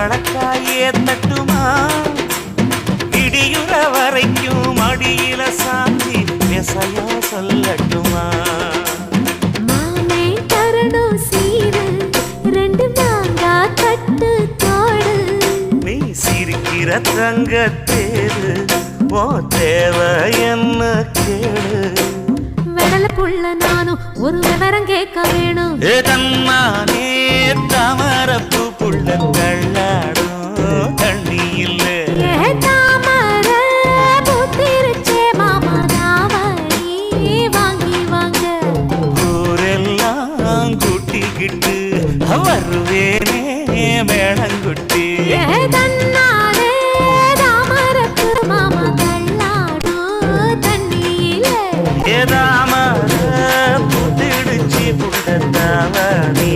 அளக்காயே தட்டுமா இடியுற வரைக்கும் மடியில சாந்தி விசையா சொல்லட்டுமா மாமே தரணும் சீரு ரெண்டு மாங்கா கட்டு தோடு நீ சிரிக்கிற தங்கத்தேரு ஓ தேவை என்ன கேளு வெடல புள்ள நானும் ஒரு விவரம் கேட்க வேணும் தன்னானே தாமரப்பு புள்ள கள்ளாடும் தண்ணி இல்லை தாமர பூத்திருச்சே மாமா நாவடி வாங்கி வாங்க ஊரெல்லாம் கூட்டிக்கிட்டு வருவேனே வேளங்குட்டி தன்னாலே தாமரப்பு மாமா தள்ளாடும் தண்ணியில ஏதாமர புத்திடுச்சி புள்ள தாவணி